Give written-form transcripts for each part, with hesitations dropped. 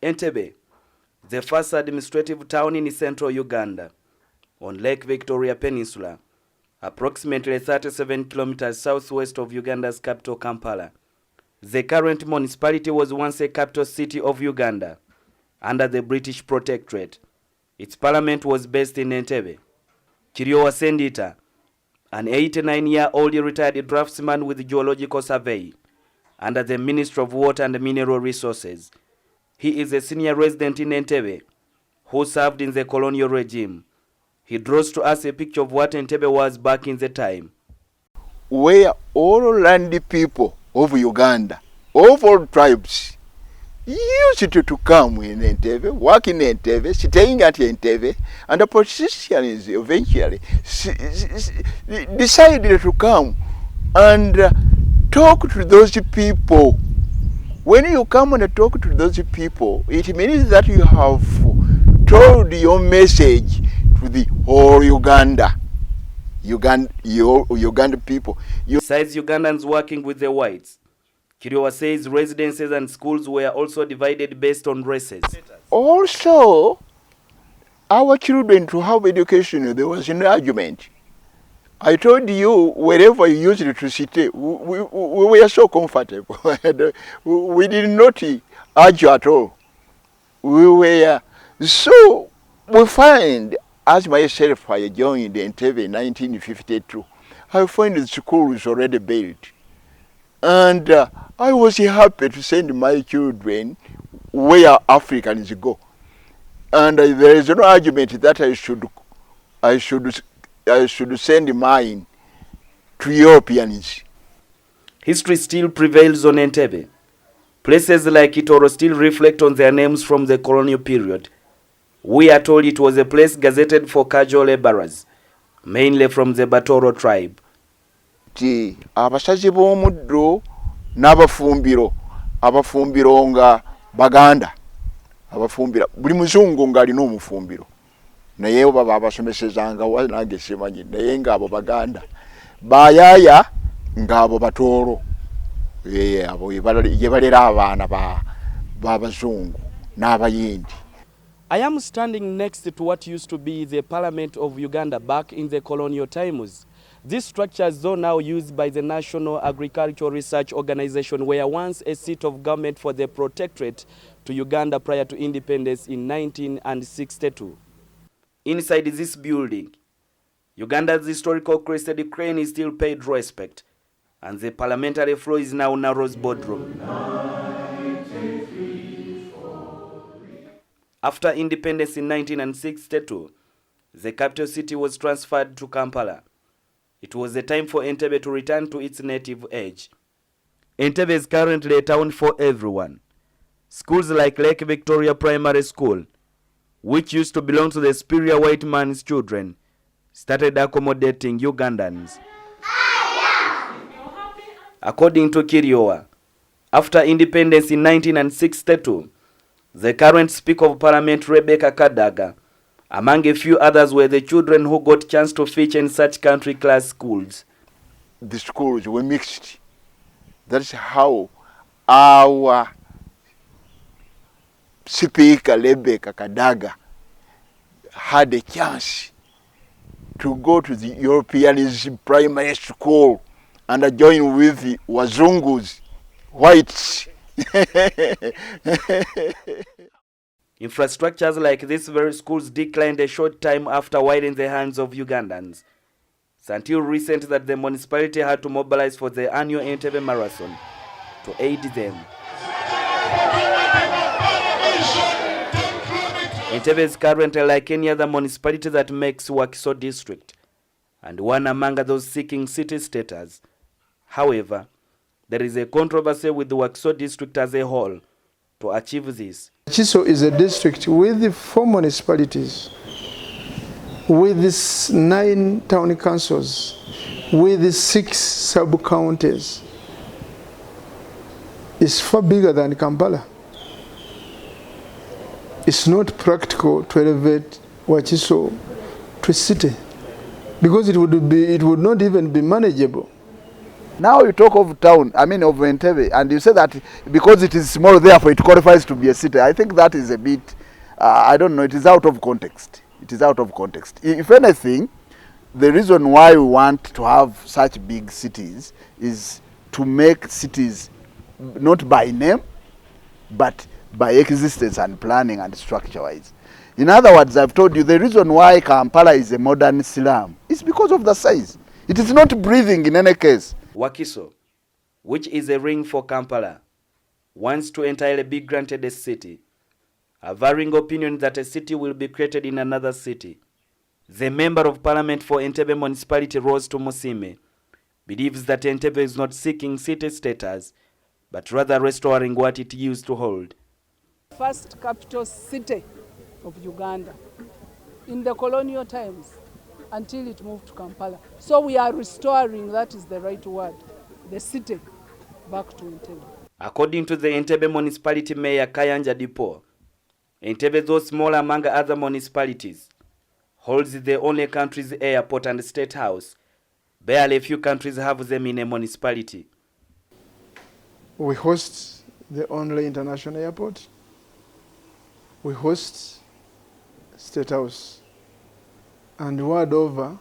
Entebbe, the first administrative town in central Uganda, on Lake Victoria Peninsula, approximately 37 kilometers southwest of Uganda's capital Kampala. The current municipality was once a capital city of Uganda under the British Protectorate. Its parliament was based in Entebbe. Kiryowa Sendita, an 89-year-old retired draftsman with geological survey under the Ministry of Water and Mineral Resources. He is a senior resident in Entebbe who served in the colonial regime. He draws to us a picture of what Entebbe was back in the time. Where all land people of Uganda, of all tribes, used to come in Entebbe, work in Entebbe, staying at Entebbe, and the politicians eventually decided to come and talk to those people. When you come and talk to those people, it means that you have told your message to the whole Uganda people. Besides Ugandans working with the whites, Kiryowa says residences and schools were also divided based on races. Also, our children to have education, there was an argument. I told you, wherever you used to sit, we were so comfortable. We did not argue at all. So we find, as myself, I joined Entebbe in 1952. I find the school was already built. And I was happy to send my children where Africans go. And there is no argument that I should send mine to Europeans. History still prevails on Entebbe. Places like Itoro still reflect on their names from the colonial period. We are told it was a place gazetted for casual laborers, mainly from the Batoro tribe. Abasazi b'omuddo n'abafumbiro, abafumbiro nga Baganda, abafumbira buli muzungu ng'alina omufumbiro. Naye baba abasomesezanga nange simanyi, naye ng'abo Baganda, bayaaya ng'abo Batoro, abo ye balera abaana b'abazungu n'abayindi. I am standing next to what used to be the Parliament of Uganda back in the colonial times. These structures, though now used by the National Agricultural Research Organization, were once a seat of government for the Protectorate to Uganda prior to independence in 1962. Inside this building, Uganda's historical crested crane is still paid respect, and the parliamentary floor is now Narrow's boardroom. After independence in 1962, the capital city was transferred to Kampala. It was the time for Entebbe to return to its native age. Entebbe is currently a town for everyone. Schools like Lake Victoria Primary School, which used to belong to the superior white man's children, started accommodating Ugandans. According to Kiryowa, after independence in 1962, the current Speaker of Parliament, Rebecca Kadaga, among a few others, were the children who got chance to feature in such country class schools. The schools were mixed. That's how our Speaker, Rebecca Kadaga, had a chance to go to the European primary school and join with the Wazungus, whites. Infrastructures like these very schools declined a short time after widening the hands of Ugandans. It's until recent that the municipality had to mobilize for the annual Entebbe Marathon to aid them. Entebbe is currently like any other municipality that makes Wakiso district, and one among those seeking city status. However, there is a controversy with the Wakiso district as a whole to achieve this. Wakiso is a district with 4 municipalities, with 9 town councils, with 6 sub-counties. It's far bigger than Kampala. It's not practical to elevate Wakiso to a city because it would not even be manageable. Now you talk of town, I mean of Entebbe, and you say that because it is small, therefore it qualifies to be a city. I think that is a bit, I don't know, it is out of context. It is out of context. If anything, the reason why we want to have such big cities is to make cities not by name, but by existence and planning and structure-wise. In other words, I've told you the reason why Kampala is a modern slum is because of the size. It is not breathing in any case. Wakiso, which is a ring for Kampala, wants to entirely be granted a city, a varying opinion that a city will be created in another city. The Member of Parliament for Entebbe Municipality, Rose Tumusime, believes that Entebbe is not seeking city status, but rather restoring what it used to hold. First capital city of Uganda in the colonial times until it moved to Kampala. So we are restoring, that is the right word, the city back to Entebbe. According to the Entebbe Municipality Mayor Kayanja Dipo, Entebbe, though small among other municipalities, holds the only country's airport and state house. Barely a few countries have them in a municipality. We host the only international airport. We host State House. And world over,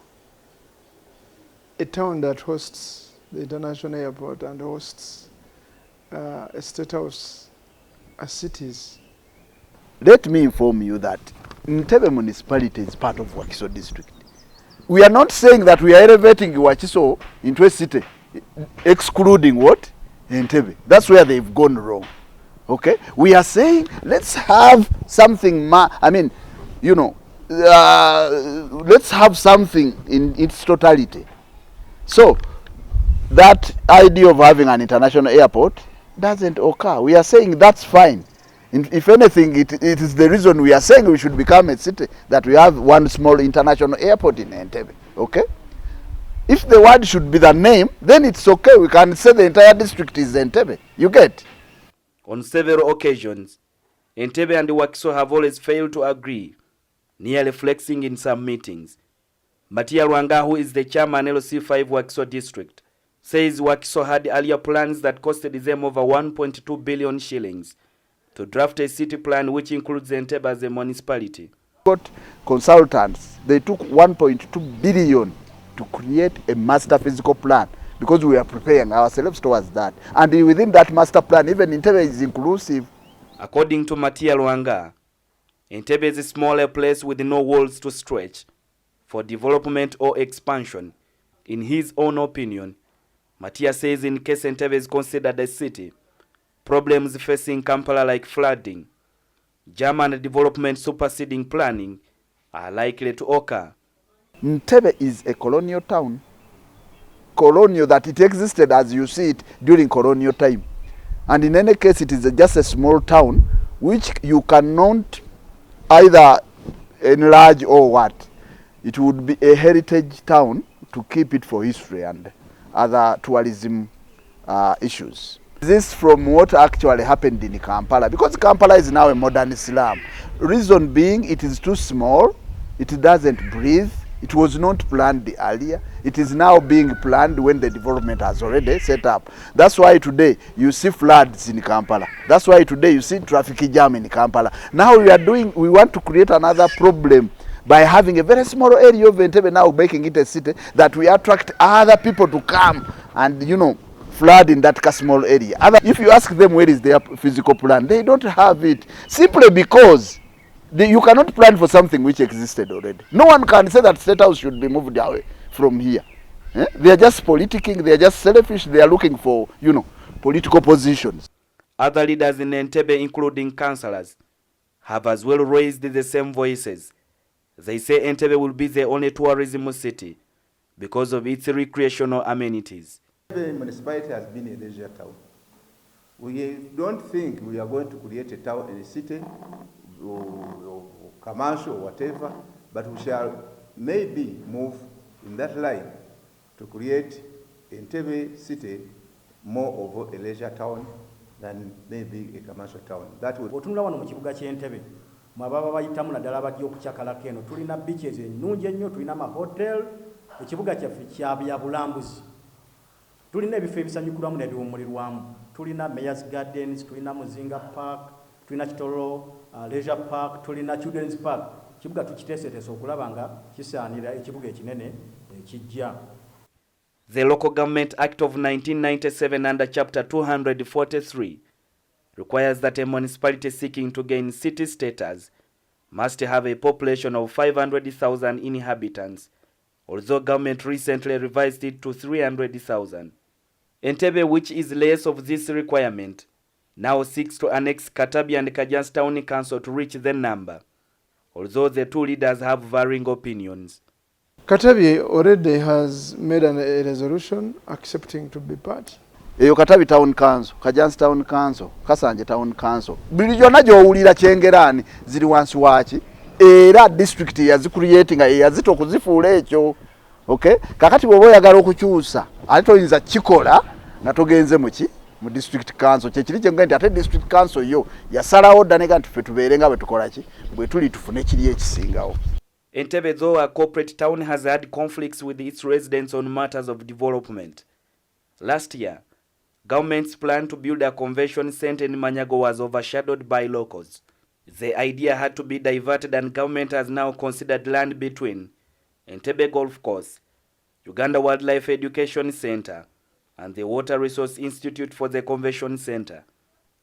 a town that hosts the international airport and hosts a State House are cities. Let me inform you that Entebbe municipality is part of Wakiso district. We are not saying that we are elevating Wakiso into a city, excluding what? Entebbe. That's where they've gone wrong. Okay? We are saying let's have something, let's have something in its totality. So, that idea of having an international airport doesn't occur. We are saying that's fine. If anything, it is the reason we are saying we should become a city, that we have one small international airport in Entebbe. Okay? If the word should be the name, then it's okay. We can say the entire district is Entebbe. You get? On several occasions, Entebbe and Wakiso have always failed to agree, nearly flexing in some meetings. Matia Rwanga, who is the chairman LC5 Wakiso district, says Wakiso had earlier plans that costed them over 1.2 billion shillings to draft a city plan which includes Entebbe as a municipality. Got consultants, they took 1.2 billion to create a master physical plan because we are preparing ourselves towards that. And within that master plan, even Entebbe is inclusive. According to Matia Rwanga, Entebbe is a smaller place with no walls to stretch for development or expansion. In his own opinion, Matia says in case Entebbe is considered a city, problems facing Kampala like flooding, jam and development superseding planning are likely to occur. Entebbe is a colonial town. Colonial, that it existed as you see it during colonial time. And in any case, it is just a small town which you cannot either enlarge or what. It would be a heritage town to keep it for history and other tourism issues. This from what actually happened in Kampala, because Kampala is now a modern slum. Reason being, it is too small, it doesn't breathe, it was not planned earlier, it is now being planned when the development has already set up. That's why today you see floods in Kampala. That's why today you see traffic jam in Kampala. Now we want to create another problem by having a very small area of Entebbe, now making it a city, that we attract other people to come and, flood in that small area. If you ask them where is their physical plan, they don't have it, simply because you cannot plan for something which existed already. No one can say that State House should be moved away from here. They are just politicking, they are just selfish, they are looking for, political positions. Other leaders in Entebbe, including councillors, have as well raised the same voices. They say Entebbe will be the only tourism city because of its recreational amenities. The municipality has been a leisure town. We don't think we are going to create a town in a city or commercial or whatever, but we shall maybe move in that line to create Entebbe city more of a leisure town than maybe a commercial town. That would. Otunula wano mu kibuga ky'Entebbe mwababa bayitamu naddala bajja okukyakalako eno tulina beaches ennungi ennyo, tulina amahotel, ekibuga kyaffe kya bya bulambuzi. tulina ebifo ebisanyukirwamu n'ebiwummulirwamu. Tulina Mayor's Gardens, tulina Muzinga Park, tulina Kitoro Leisure Park, tulina Children's Park. Kibuga tukiteeseteese okulaba nga kisaanira ekibuga ekinene ekijja. The Local Government Act of 1997 under Chapter 243 requires that a municipality seeking to gain city status must have a population of 500,000 inhabitants, although government recently revised it to 300,000. Entebbe, which is less of this requirement, now seeks to annex Katabi and Kajan's Town Council to reach the number, although the two leaders have varying opinions. Katabi already has made a resolution accepting to be part. Eyo Katabi Town Council, Kajan's Town Council, Kasanje Town Council. Buli jonna gy'owulira Kyengerani ziri wansi waki, era district yazicreating yazita okuzifuula ekyo. Okay? Kakati bw'oba oyagala okukyusa, ate toyinza kikola nga togenze mu district council. Kyekiri kye nti ate district council yo yasalawo dda nega nti ffe tubeere nga bwe tukola ki, bwe tuli tufune kiri ekisingawo. Entebbe, though a corporate town, has had conflicts with its residents on matters of development. Last year, government's plan to build a convention center in Manyago was overshadowed by locals. The idea had to be diverted, and government has now considered land between Entebbe Golf Course, Uganda Wildlife Education Center, and the Water Resource Institute for the convention center.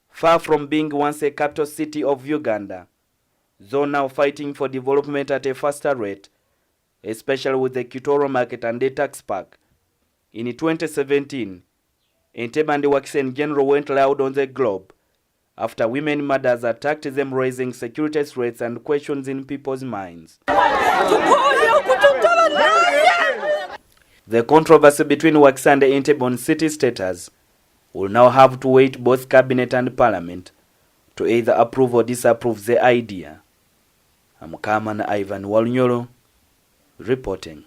Far from being once a capital city of Uganda, though now fighting for development at a faster rate, especially with the Kitoro Market and the tax park. In 2017, Entebbe and Wakiso in general went loud on the globe after women murders attacked them, raising security threats and questions in people's minds. The controversy between Wakiso and Entebbe on city status will now have to wait both cabinet and parliament to either approve or disapprove the idea. I'm Kaman Ivan Walunyolo reporting.